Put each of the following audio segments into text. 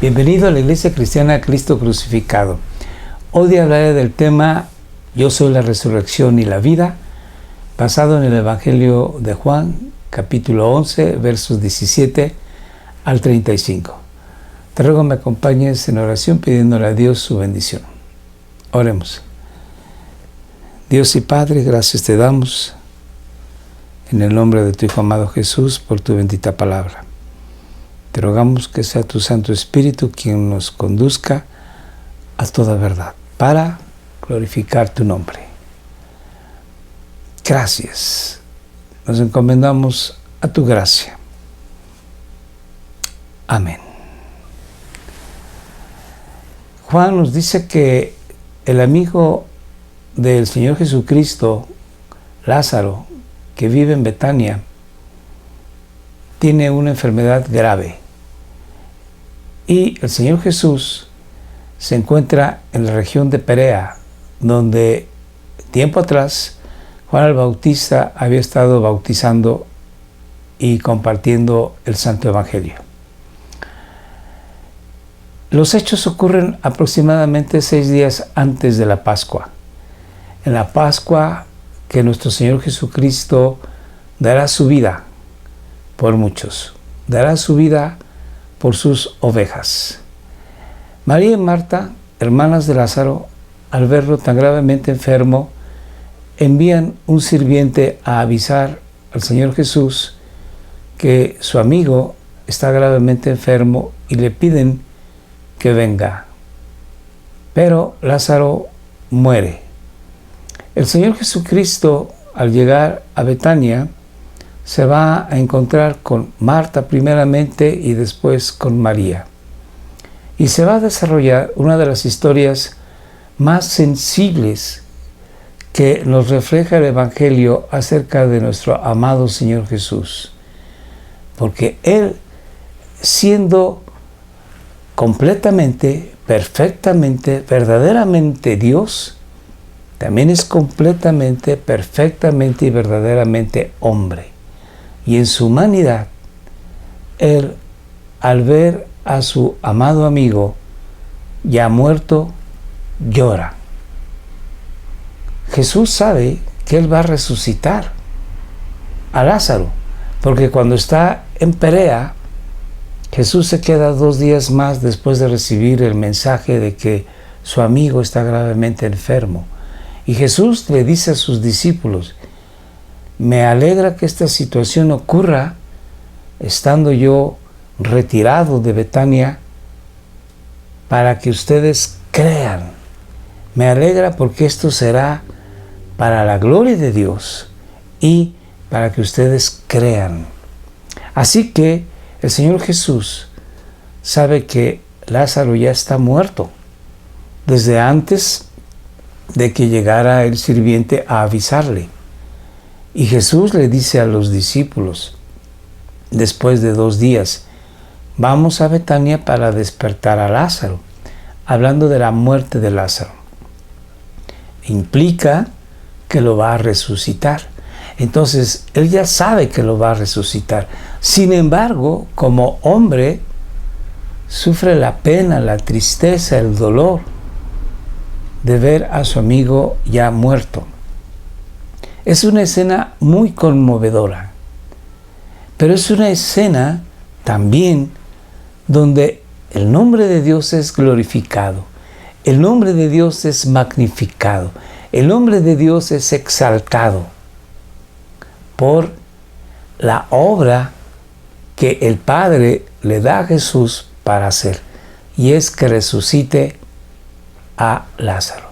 Bienvenido a la Iglesia Cristiana Cristo Crucificado. Hoy hablaré del tema Yo soy la resurrección y la vida, basado en el Evangelio de Juan, capítulo 11, versos 17 al 35. Te ruego me acompañes en oración pidiéndole a Dios su bendición. Oremos. Dios y Padre, gracias te damos en el nombre de tu Hijo amado Jesús por tu bendita palabra. Te rogamos que sea tu Santo Espíritu quien nos conduzca a toda verdad para glorificar tu nombre. Gracias. Nos encomendamos a tu gracia. Amén. Juan nos dice que el amigo del Señor Jesucristo, Lázaro, que vive en Betania, tiene una enfermedad grave. Y el Señor Jesús se encuentra en la región de Perea, donde tiempo atrás Juan el Bautista había estado bautizando y compartiendo el Santo Evangelio. Los hechos ocurren aproximadamente 6 días antes de la Pascua. En la Pascua que nuestro Señor Jesucristo dará su vida por muchos, dará su vida por sus ovejas. María y Marta, hermanas de Lázaro, al verlo tan gravemente enfermo, envían un sirviente a avisar al Señor Jesús que su amigo está gravemente enfermo y le piden que venga. Pero Lázaro muere. El Señor Jesucristo, al llegar a Betania, se va a encontrar con Marta primeramente y después con María. Y se va a desarrollar una de las historias más sensibles que nos refleja el Evangelio acerca de nuestro amado Señor Jesús. Porque Él, siendo completamente, perfectamente, verdaderamente Dios, también es completamente, perfectamente y verdaderamente hombre. Y en su humanidad, Él, al ver a su amado amigo ya muerto, llora. Jesús sabe que Él va a resucitar a Lázaro, porque cuando está en Perea, Jesús se queda 2 días más después de recibir el mensaje de que su amigo está gravemente enfermo. Y Jesús le dice a sus discípulos: me alegra que esta situación ocurra estando yo retirado de Betania para que ustedes crean. Me alegra porque esto será para la gloria de Dios y para que ustedes crean. Así que el Señor Jesús sabe que Lázaro ya está muerto desde antes de que llegara el sirviente a avisarle. Y Jesús le dice a los discípulos, después de 2 días, vamos a Betania para despertar a Lázaro, hablando de la muerte de Lázaro. Implica que lo va a resucitar. Entonces, Él ya sabe que lo va a resucitar. Sin embargo, como hombre, sufre la pena, la tristeza, el dolor de ver a su amigo ya muerto. Es una escena muy conmovedora, pero es una escena también donde el nombre de Dios es glorificado, el nombre de Dios es magnificado, el nombre de Dios es exaltado por la obra que el Padre le da a Jesús para hacer, y es que resucite a Lázaro.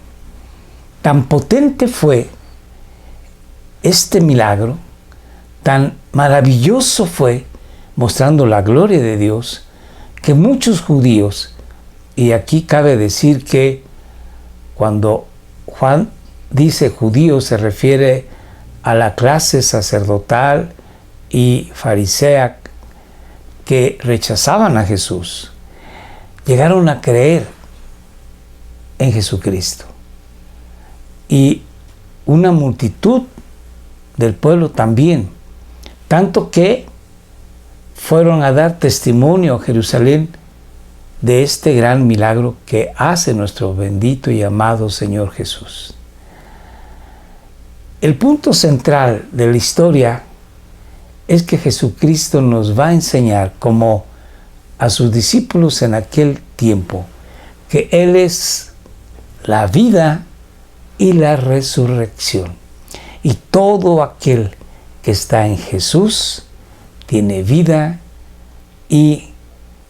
Tan potente fue este milagro, tan maravilloso fue, mostrando la gloria de Dios, que muchos judíos, y aquí cabe decir que cuando Juan dice judío se refiere a la clase sacerdotal y farisea que rechazaban a Jesús, llegaron a creer en Jesucristo. Y una multitud del pueblo también, tanto que fueron a dar testimonio a Jerusalén de este gran milagro que hace nuestro bendito y amado Señor Jesús. El punto central de la historia es que Jesucristo nos va a enseñar, como a sus discípulos en aquel tiempo, que Él es la vida y la resurrección. Y todo aquel que está en Jesús tiene vida, y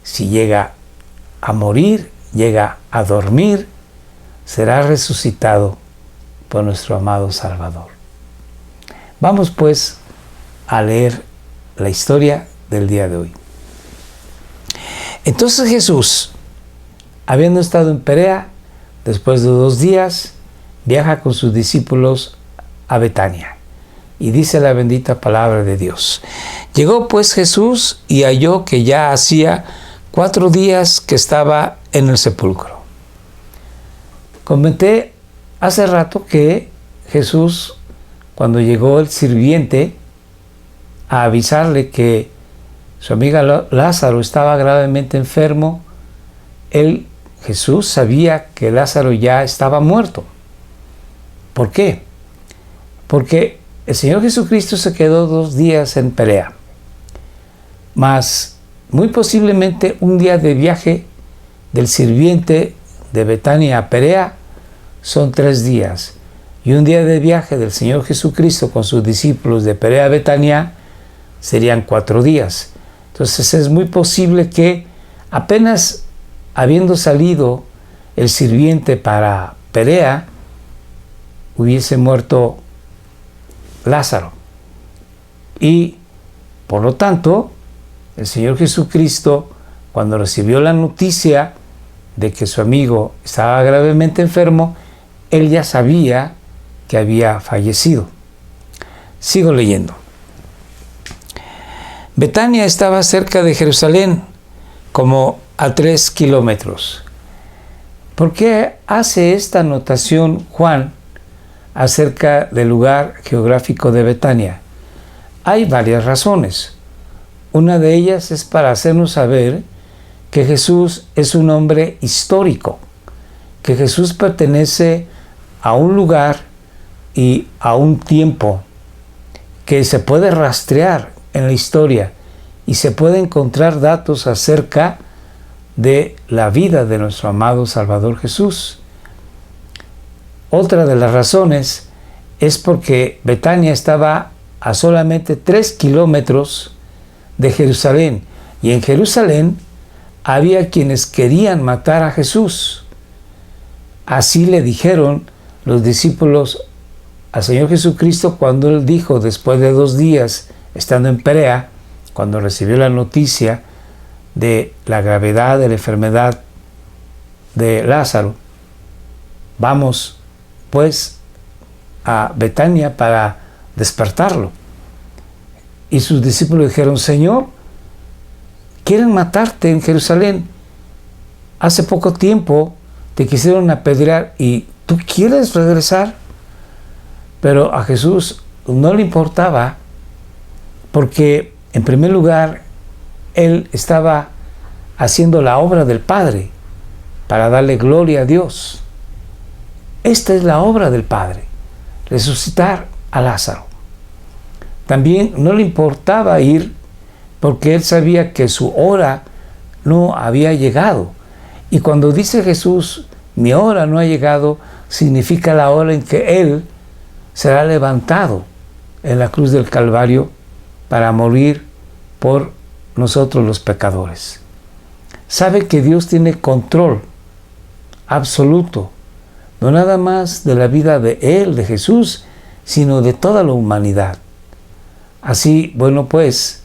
si llega a morir, llega a dormir, será resucitado por nuestro amado Salvador. Vamos pues a leer la historia del día de hoy. Entonces Jesús, habiendo estado en Perea, después de 2 días, viaja con sus discípulos a Betania. Y dice la bendita palabra de Dios. Llegó pues Jesús y halló que ya hacía 4 días que estaba en el sepulcro. Comenté hace rato que Jesús, cuando llegó el sirviente a avisarle que su amiga Lázaro estaba gravemente enfermo, Jesús sabía que Lázaro ya estaba muerto. ¿Por qué? Porque el Señor Jesucristo se quedó 2 días en Perea, mas muy posiblemente un día de viaje del sirviente de Betania a Perea son 3 días, y un día de viaje del Señor Jesucristo con sus discípulos de Perea a Betania serían 4 días. Entonces es muy posible que apenas habiendo salido el sirviente para Perea, hubiese muerto Lázaro. Y por lo tanto, el Señor Jesucristo, cuando recibió la noticia de que su amigo estaba gravemente enfermo, Él ya sabía que había fallecido. Sigo leyendo. Betania estaba cerca de Jerusalén, como a 3 kilómetros. ¿Por qué hace esta anotación Juan acerca del lugar geográfico de Betania? Hay varias razones. Una de ellas es para hacernos saber que Jesús es un hombre histórico, que Jesús pertenece a un lugar y a un tiempo que se puede rastrear en la historia y se puede encontrar datos acerca de la vida de nuestro amado Salvador Jesús. Otra de las razones es porque Betania estaba a solamente 3 kilómetros de Jerusalén, y en Jerusalén había quienes querían matar a Jesús. Así le dijeron los discípulos al Señor Jesucristo cuando Él dijo, después de 2 días estando en Perea, cuando recibió la noticia de la gravedad de la enfermedad de Lázaro: vamos pues a Betania para despertarlo. Y sus discípulos dijeron: Señor, quieren matarte en Jerusalén. Hace poco tiempo te quisieron apedrear y tú quieres regresar. Pero a Jesús no le importaba, porque en primer lugar Él estaba haciendo la obra del Padre para darle gloria a Dios. Esta es la obra del Padre, resucitar a Lázaro. También no le importaba ir, porque Él sabía que su hora no había llegado. Y cuando dice Jesús, mi hora no ha llegado, significa la hora en que Él será levantado en la cruz del Calvario para morir por nosotros los pecadores. Sabe que Dios tiene control absoluto, no nada más de la vida de Él, de Jesús, sino de toda la humanidad. Así, bueno, pues,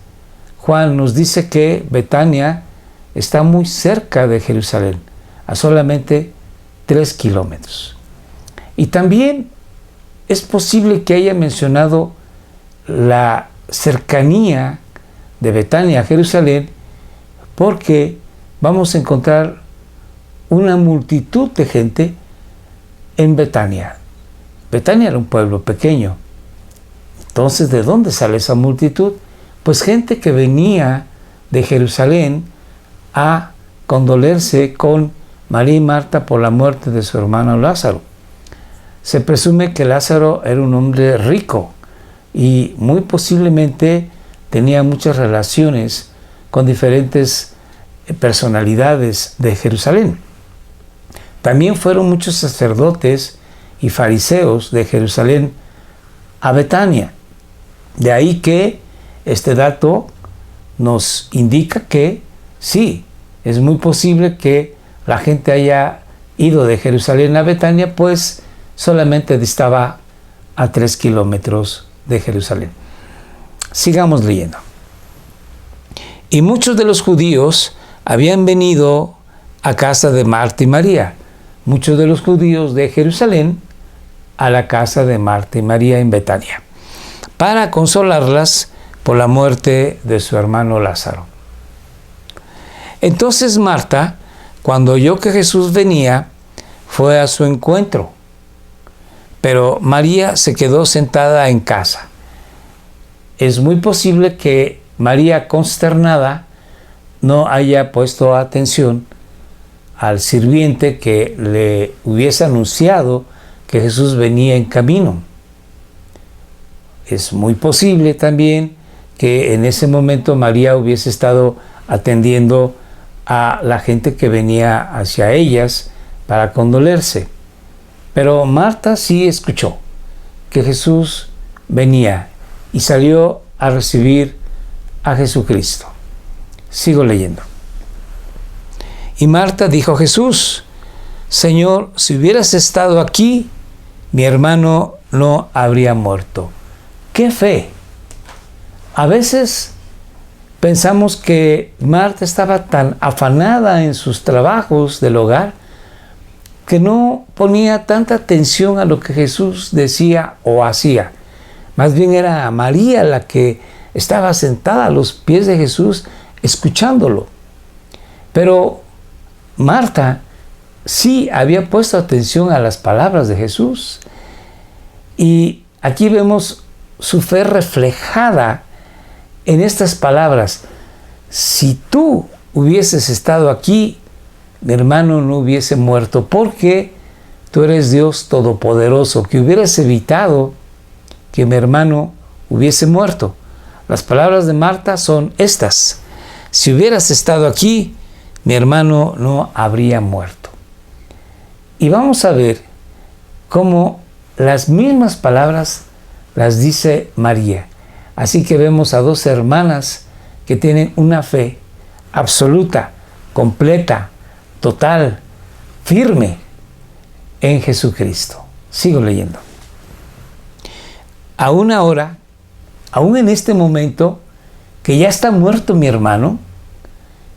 Juan nos dice que Betania está muy cerca de Jerusalén, a solamente 3 kilómetros. Y también es posible que haya mencionado la cercanía de Betania a Jerusalén, porque vamos a encontrar una multitud de gente en Betania. Betania era un pueblo pequeño. Entonces, ¿de dónde sale esa multitud? Pues gente que venía de Jerusalén a condolerse con María y Marta por la muerte de su hermano Lázaro. Se presume que Lázaro era un hombre rico y muy posiblemente tenía muchas relaciones con diferentes personalidades de Jerusalén. También fueron muchos sacerdotes y fariseos de Jerusalén a Betania. De ahí que este dato nos indica que sí, es muy posible que la gente haya ido de Jerusalén a Betania, pues solamente distaba a 3 kilómetros de Jerusalén. Sigamos leyendo. Y muchos de los judíos habían venido a casa de Marta y María. Muchos de los judíos de Jerusalén a la casa de Marta y María en Betania, para consolarlas por la muerte de su hermano Lázaro. Entonces Marta, cuando oyó que Jesús venía, fue a su encuentro, pero María se quedó sentada en casa. Es muy posible que María, consternada, no haya puesto atención al sirviente que le hubiese anunciado que Jesús venía en camino. Es muy posible también que en ese momento María hubiese estado atendiendo a la gente que venía hacia ellas para condolerse. Pero Marta sí escuchó que Jesús venía y salió a recibir a Jesucristo. Sigo leyendo. Y Marta dijo a Jesús: Señor, si hubieras estado aquí, mi hermano no habría muerto. ¡Qué fe! A veces pensamos que Marta estaba tan afanada en sus trabajos del hogar que no ponía tanta atención a lo que Jesús decía o hacía. Más bien era María la que estaba sentada a los pies de Jesús escuchándolo. Pero Marta sí había puesto atención a las palabras de Jesús. Y aquí vemos su fe reflejada en estas palabras: si tú hubieses estado aquí, mi hermano no hubiese muerto, porque tú eres Dios Todopoderoso, que hubieras evitado que mi hermano hubiese muerto. Las palabras de Marta son estas: si hubieras estado aquí, mi hermano no habría muerto. Y vamos a ver cómo las mismas palabras las dice María. Así que vemos a dos hermanas que tienen una fe absoluta, completa, total, firme en Jesucristo. Sigo leyendo. Aún ahora, aún en este momento, que ya está muerto mi hermano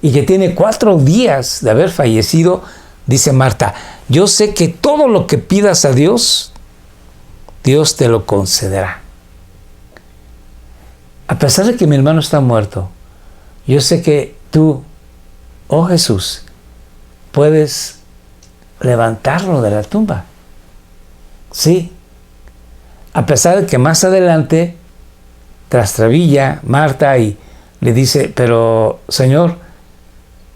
y que tiene 4 días de haber fallecido, dice Marta: yo sé que todo lo que pidas a Dios, Dios te lo concederá. A pesar de que mi hermano está muerto, yo sé que tú, oh Jesús, puedes levantarlo de la tumba. Sí. A pesar de que más adelante trastabilla Marta y le dice: pero Señor,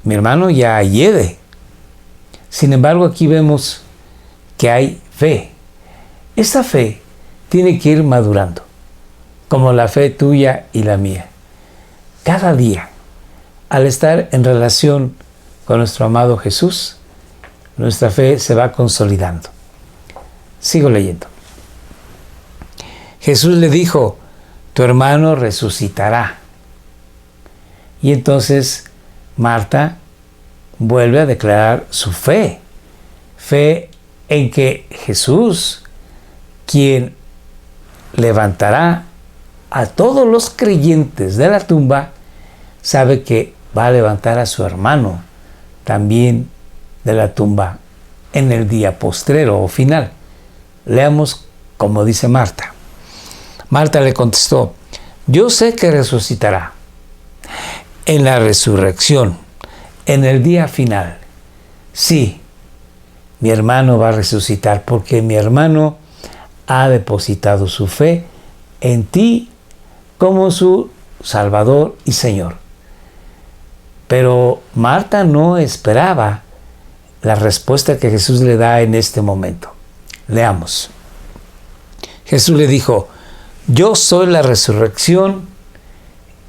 mi hermano ya hiede. Sin embargo, aquí vemos que hay fe. Esta fe tiene que ir madurando, como la fe tuya y la mía. Cada día, al estar en relación con nuestro amado Jesús, nuestra fe se va consolidando. Sigo leyendo. Jesús le dijo: tu hermano resucitará. Y entonces Marta vuelve a declarar su fe. Fe en que Jesús, quien levantará a todos los creyentes de la tumba, sabe que va a levantar a su hermano también de la tumba en el día postrero o final. Leamos como dice Marta. Marta le contestó: yo sé que resucitará en la resurrección, en el día final. Sí, mi hermano va a resucitar, porque mi hermano ha depositado su fe en ti como su Salvador y Señor. Pero Marta no esperaba la respuesta que Jesús le da en este momento. Leamos. Jesús le dijo: yo soy la resurrección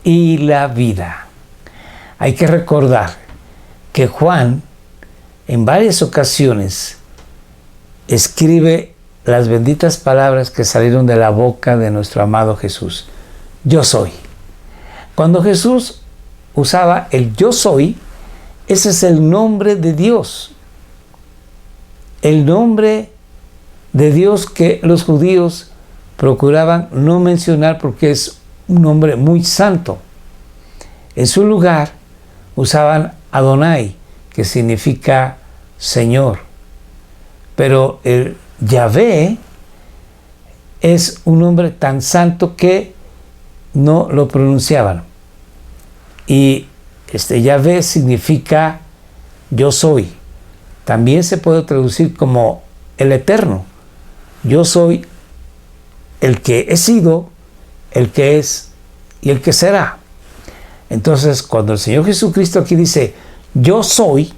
y la vida. Hay que recordar que Juan en varias ocasiones escribe las benditas palabras que salieron de la boca de nuestro amado Jesús. Yo soy. Cuando Jesús usaba el yo soy, ese es el nombre de Dios. El nombre de Dios que los judíos procuraban no mencionar porque es un nombre muy santo. En su lugar usaban Adonai, que significa Señor. Pero el Yahvé es un nombre tan santo que no lo pronunciaban. Y Yahvé significa yo soy. También se puede traducir como el Eterno. Yo soy el que he sido, el que es y el que será. Entonces, cuando el Señor Jesucristo aquí dice yo soy,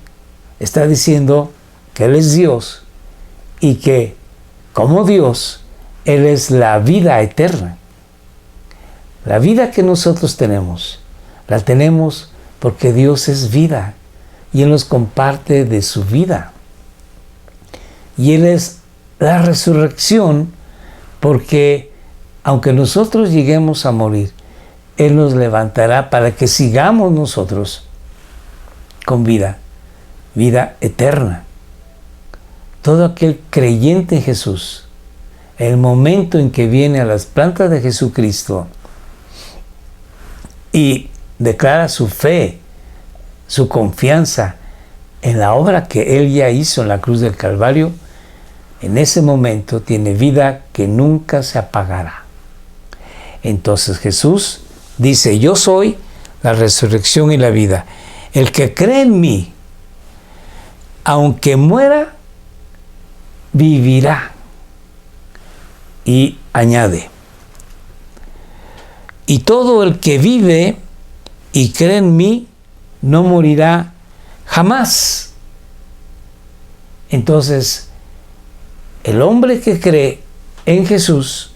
está diciendo que Él es Dios y que como Dios, Él es la vida eterna. La vida que nosotros tenemos, la tenemos porque Dios es vida y Él nos comparte de su vida. Y Él es la resurrección porque aunque nosotros lleguemos a morir, Él nos levantará para que sigamos nosotros con vida, vida eterna. Todo aquel creyente en Jesús, el momento en que viene a las plantas de Jesucristo y declara su fe, su confianza en la obra que Él ya hizo en la cruz del Calvario, en ese momento tiene vida que nunca se apagará. Entonces Jesús dice: yo soy la resurrección y la vida. El que cree en mí, aunque muera, vivirá. Y añade: y todo el que vive y cree en mí no morirá jamás. Entonces, el hombre que cree en Jesús,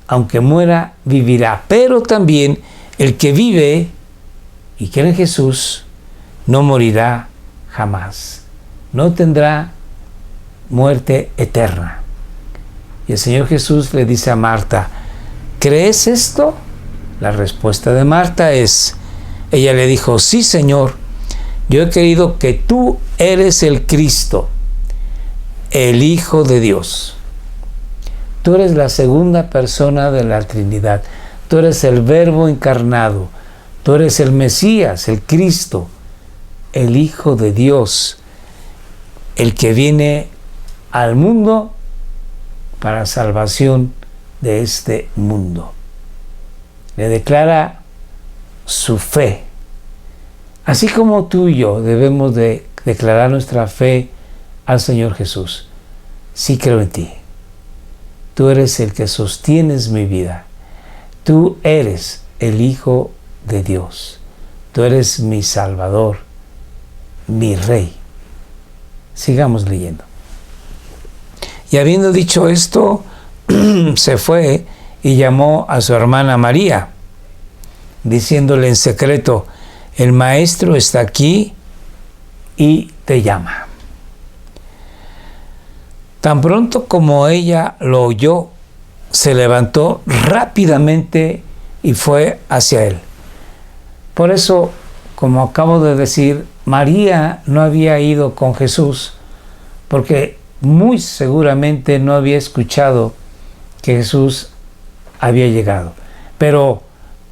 aunque muera, vivirá. Pero también el que vive y cree en Jesús no morirá jamás. No tendrá muerte eterna. Y el Señor Jesús le dice a Marta: ¿crees esto? La respuesta de Marta es, ella le dijo: sí, Señor, yo he creído que tú eres el Cristo, el Hijo de Dios. Tú eres la segunda persona de la Trinidad. Tú eres el Verbo encarnado. Tú eres el Mesías, el Cristo, el Hijo de Dios, el que viene al mundo para salvación de este mundo. Le declara su fe. Así como tú y yo debemos de declarar nuestra fe al Señor Jesús. Sí creo en ti. Tú eres el que sostienes mi vida. Tú eres el Hijo de Dios. Tú eres mi Salvador, mi Rey. Sigamos leyendo. Y habiendo dicho esto, se fue y llamó a su hermana María, diciéndole en secreto: el Maestro está aquí y te llama. Tan pronto como ella lo oyó, se levantó rápidamente y fue hacia él. Por eso, como acabo de decir, María no había ido con Jesús porque muy seguramente no había escuchado que Jesús había llegado. Pero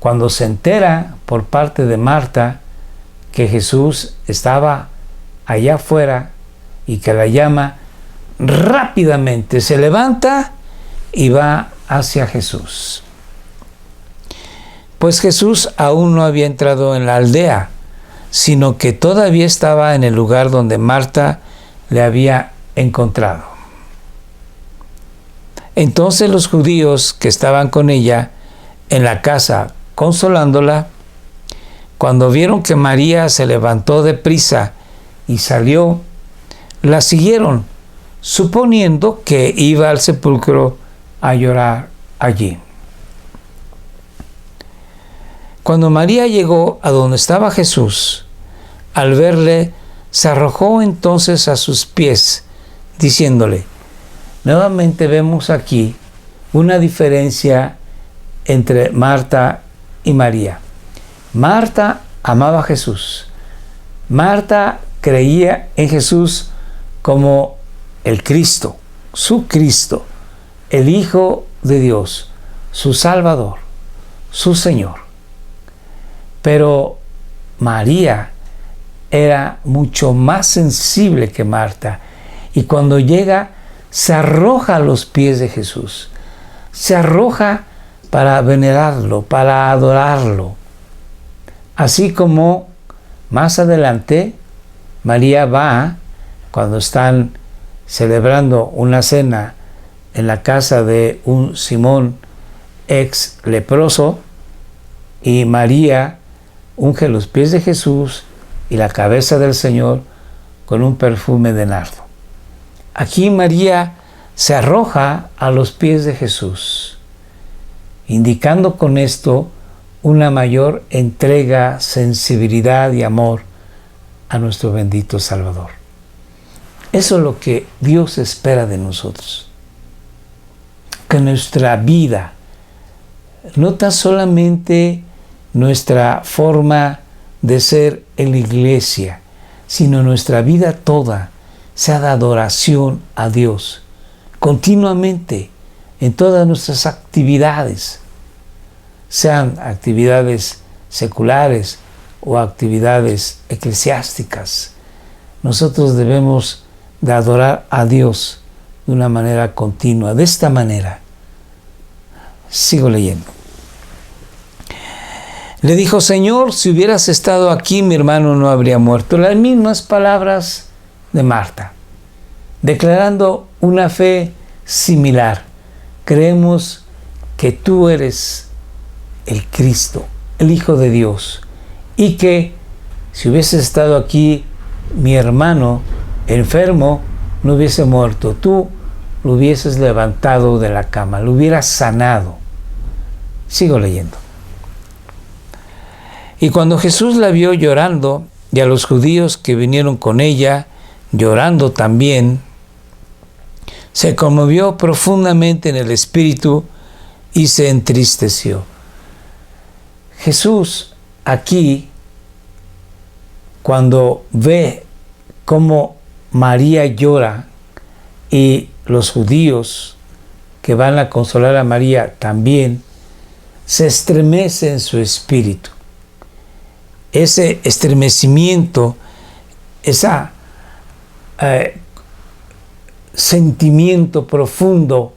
cuando se entera por parte de Marta que Jesús estaba allá afuera y que la llama, rápidamente se levanta y va hacia Jesús. Pues Jesús aún no había entrado en la aldea, sino que todavía estaba en el lugar donde Marta le había encontrado. Entonces los judíos que estaban con ella en la casa consolándola, cuando vieron que María se levantó de prisa y salió, la siguieron, suponiendo que iba al sepulcro a llorar allí. Cuando María llegó a donde estaba Jesús, al verle, se arrojó entonces a sus pies, diciéndole, nuevamente vemos aquí una diferencia entre Marta y María. Marta amaba a Jesús. Marta creía en Jesús como el Cristo, su Cristo, el Hijo de Dios, su Salvador, su Señor. Pero María era mucho más sensible que Marta, y cuando llega se arroja a los pies de Jesús, se arroja para venerarlo, para adorarlo. Así como más adelante María va, cuando están celebrando una cena en la casa de un Simón ex leproso, y María unge los pies de Jesús y la cabeza del Señor con un perfume de nardo. Aquí María se arroja a los pies de Jesús, indicando con esto una mayor entrega, sensibilidad y amor a nuestro bendito Salvador. Eso es lo que Dios espera de nosotros. Que nuestra vida, no tan solamente nuestra forma de ser en la iglesia, sino nuestra vida toda, sea de adoración a Dios, continuamente, en todas nuestras actividades, sean actividades seculares o actividades eclesiásticas. Nosotros debemos de adorar a Dios de una manera continua. De esta manera, sigo leyendo. Le dijo, Señor, si hubieras estado aquí, mi hermano no habría muerto. Las mismas palabras de Marta, declarando una fe similar. Creemos que tú eres el Cristo, el Hijo de Dios, y que si hubiese estado aquí, mi hermano enfermo no hubiese muerto. Tú lo hubieses levantado de la cama, lo hubieras sanado. Sigo leyendo. Y cuando Jesús la vio llorando, y a los judíos que vinieron con ella, llorando también, se conmovió profundamente en el espíritu y se entristeció. Jesús aquí, cuando ve cómo María llora y los judíos que van a consolar a María también, se estremece en su espíritu. Ese estremecimiento, ese sentimiento profundo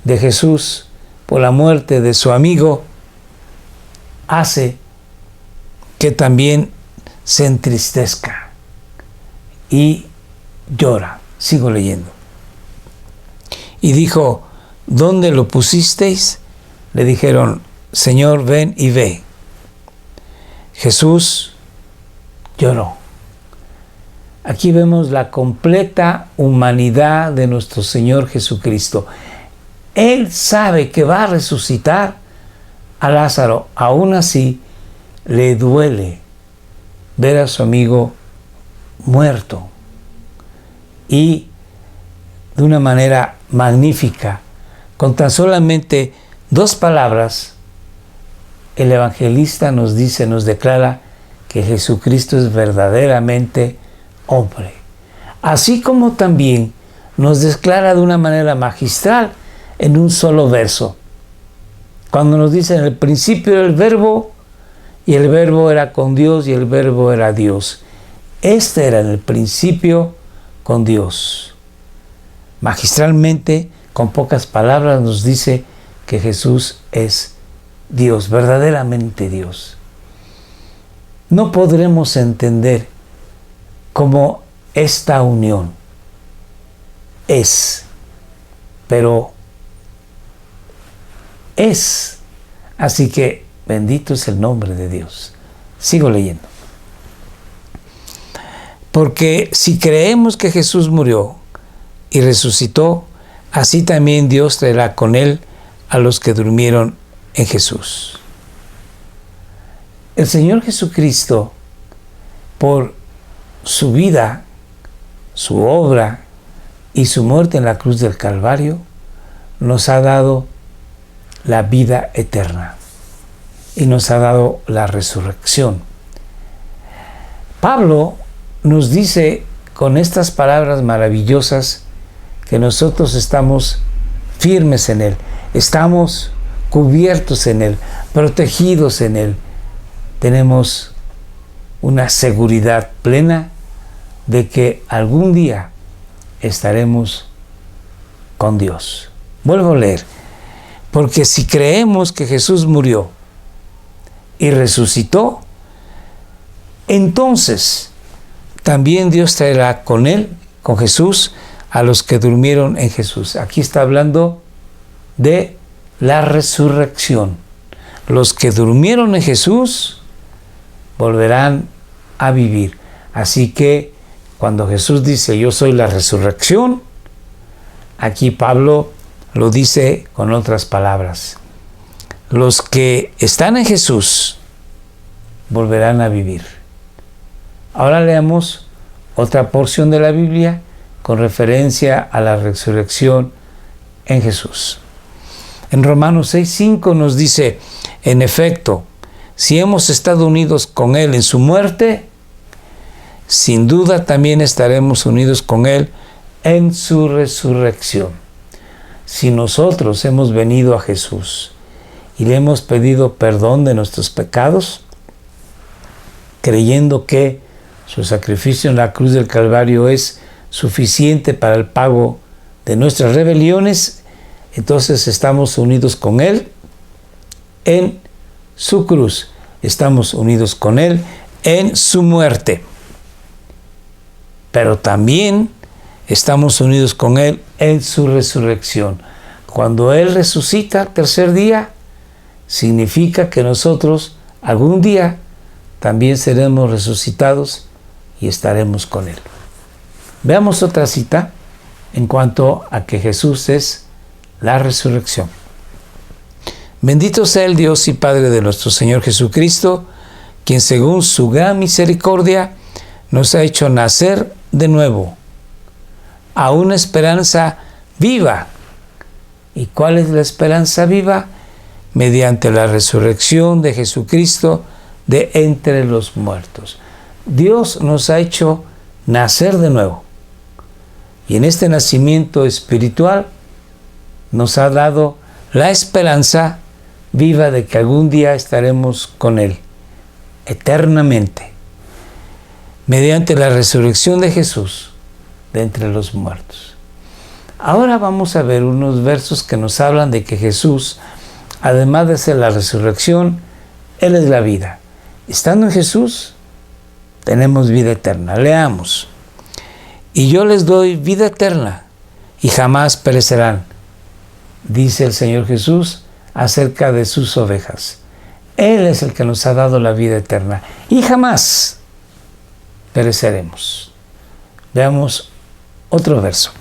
de Jesús por la muerte de su amigo, hace que también se entristezca y llora. Sigo leyendo. Y dijo, ¿dónde lo pusisteis? Le dijeron, Señor, ven y ve. Jesús lloró. Aquí vemos la completa humanidad de nuestro Señor Jesucristo. Él sabe que va a resucitar a Lázaro. Aún así, le duele ver a su amigo muerto. Y de una manera magnífica, con tan solamente 2 palabras, el evangelista nos dice, nos declara que Jesucristo es verdaderamente hombre. Así como también nos declara de una manera magistral en un solo verso. Cuando nos dice, en el principio era el verbo, y el verbo era con Dios, y el verbo era Dios. Este era en el principio con Dios. Magistralmente, con pocas palabras, nos dice que Jesús es Dios, verdaderamente Dios. No podremos entender cómo esta unión es, pero es. Así que bendito es el nombre de Dios. Sigo leyendo. Porque si creemos que Jesús murió y resucitó, así también Dios traerá con él a los que durmieron en Jesús. El Señor Jesucristo, por su vida, su obra y su muerte en la cruz del Calvario, nos ha dado la vida eterna y nos ha dado la resurrección. Pablo nos dice con estas palabras maravillosas que nosotros estamos firmes en Él, estamos cubiertos en Él, protegidos en Él. Tenemos una seguridad plena de que algún día estaremos con Dios. Vuelvo a leer. Porque si creemos que Jesús murió y resucitó, entonces también Dios traerá con él, con Jesús, a los que durmieron en Jesús. Aquí está hablando de la resurrección. Los que durmieron en Jesús volverán a vivir. Así que cuando Jesús dice, yo soy la resurrección, aquí Pablo lo dice con otras palabras. Los que están en Jesús volverán a vivir. Ahora leamos otra porción de la Biblia con referencia a la resurrección en Jesús. En Romanos 6:5 nos dice, en efecto, si hemos estado unidos con Él en su muerte, sin duda también estaremos unidos con Él en su resurrección. Si nosotros hemos venido a Jesús y le hemos pedido perdón de nuestros pecados, creyendo que su sacrificio en la cruz del Calvario es suficiente para el pago de nuestras rebeliones, entonces estamos unidos con Él en su cruz. Estamos unidos con Él en su muerte. Pero también estamos unidos con Él en su resurrección. Cuando Él resucita al tercer día, significa que nosotros algún día también seremos resucitados y estaremos con Él. Veamos otra cita en cuanto a que Jesús es la resurrección. Bendito sea el Dios y Padre de nuestro Señor Jesucristo, quien según su gran misericordia nos ha hecho nacer de nuevo a una esperanza viva. ¿Y cuál es la esperanza viva? Mediante la resurrección de Jesucristo de entre los muertos. Dios nos ha hecho nacer de nuevo. Y en este nacimiento espiritual nos ha dado la esperanza viva de que algún día estaremos con Él, eternamente, mediante la resurrección de Jesús de entre los muertos. Ahora vamos a ver unos versos que nos hablan de que Jesús, además de ser la resurrección, Él es la vida. Estando en Jesús, tenemos vida eterna. Leamos. Y yo les doy vida eterna y jamás perecerán, dice el Señor Jesús acerca de sus ovejas. Él es el que nos ha dado la vida eterna y jamás pereceremos. Veamos otro verso.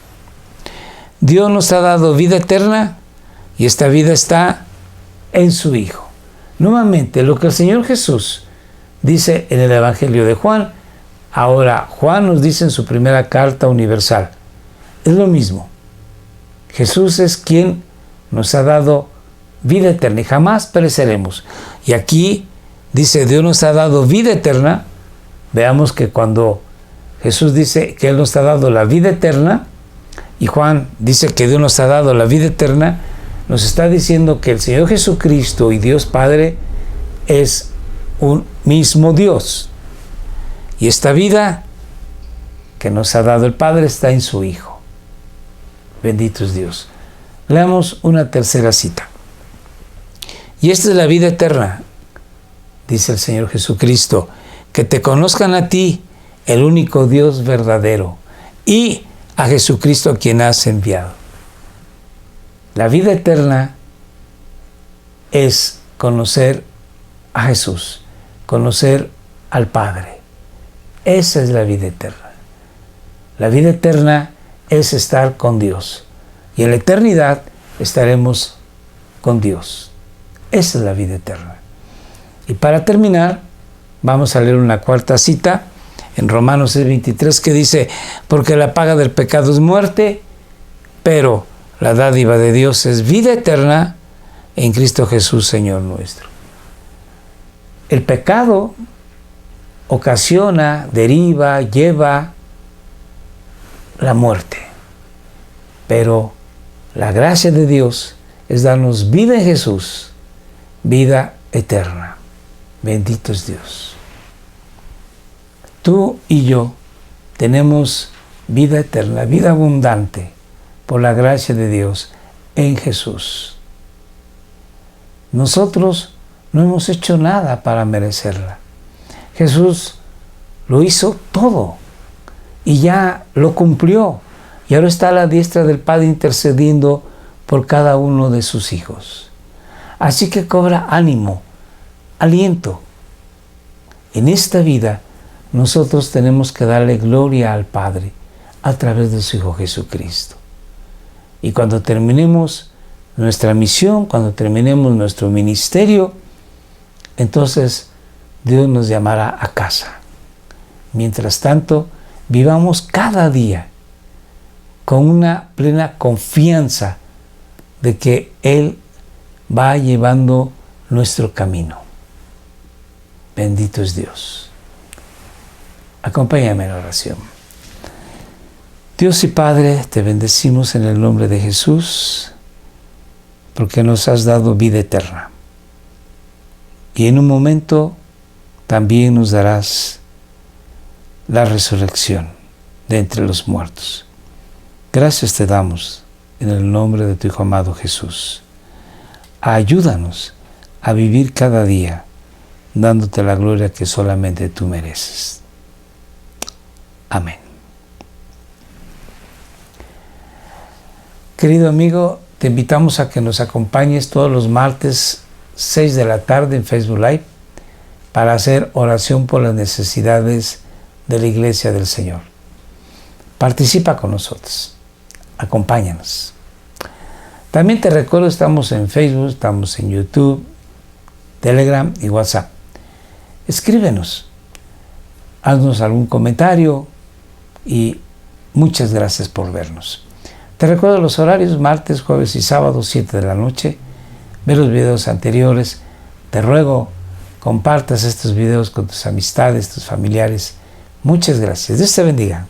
Dios nos ha dado vida eterna y esta vida está en su Hijo. Nuevamente, lo que el Señor Jesús dice en el Evangelio de Juan, ahora Juan nos dice en su primera carta universal. Es lo mismo. Jesús es quien nos ha dado vida eterna y jamás pereceremos. Y aquí dice, Dios nos ha dado vida eterna. Veamos que cuando Jesús dice que Él nos ha dado la vida eterna, y Juan dice que Dios nos ha dado la vida eterna, nos está diciendo que el Señor Jesucristo y Dios Padre es un mismo Dios. Y esta vida que nos ha dado el Padre está en su Hijo. Bendito es Dios. Leamos una tercera cita. Y esta es la vida eterna, dice el Señor Jesucristo, que te conozcan a ti, el único Dios verdadero, y a Jesucristo a quien has enviado. La vida eterna es conocer a Jesús, conocer al Padre. Esa es la vida eterna. La vida eterna es estar con Dios. Y en la eternidad estaremos con Dios. Esa es la vida eterna. Y para terminar, vamos a leer una cuarta cita en Romanos 6:23 que dice: porque la paga del pecado es muerte, pero la dádiva de Dios es vida eterna en Cristo Jesús, Señor nuestro. El pecado ocasiona, deriva, lleva la muerte. Pero la gracia de Dios es darnos vida en Jesús, vida eterna. Bendito es Dios. Tú y yo tenemos vida eterna, vida abundante, por la gracia de Dios en Jesús. Nosotros no hemos hecho nada para merecerla. Jesús lo hizo todo y ya lo cumplió. Y ahora está a la diestra del Padre intercediendo por cada uno de sus hijos. Así que cobra ánimo, aliento. En esta vida nosotros tenemos que darle gloria al Padre a través de su Hijo Jesucristo. Y cuando terminemos nuestra misión, cuando terminemos nuestro ministerio, entonces Dios nos llamará a casa. Mientras tanto, vivamos cada día con una plena confianza de que Él va llevando nuestro camino. Bendito es Dios. Acompáñame en la oración. Dios y Padre, te bendecimos en el nombre de Jesús, porque nos has dado vida eterna. Y en un momento también nos darás la resurrección de entre los muertos. Gracias te damos en el nombre de tu Hijo amado Jesús. Ayúdanos a vivir cada día dándote la gloria que solamente tú mereces. Amén. Querido amigo, te invitamos a que nos acompañes todos los martes 6 de la tarde en Facebook Live para hacer oración por las necesidades de la Iglesia del Señor. Participa con nosotros. Acompáñanos. También te recuerdo, estamos en Facebook, estamos en YouTube, Telegram y WhatsApp. Escríbenos, haznos algún comentario y muchas gracias por vernos. Te recuerdo los horarios: martes, jueves y sábado, 7 de la noche. Ve los videos anteriores. Te ruego compartas estos videos con tus amistades, tus familiares. Muchas gracias. Dios te bendiga.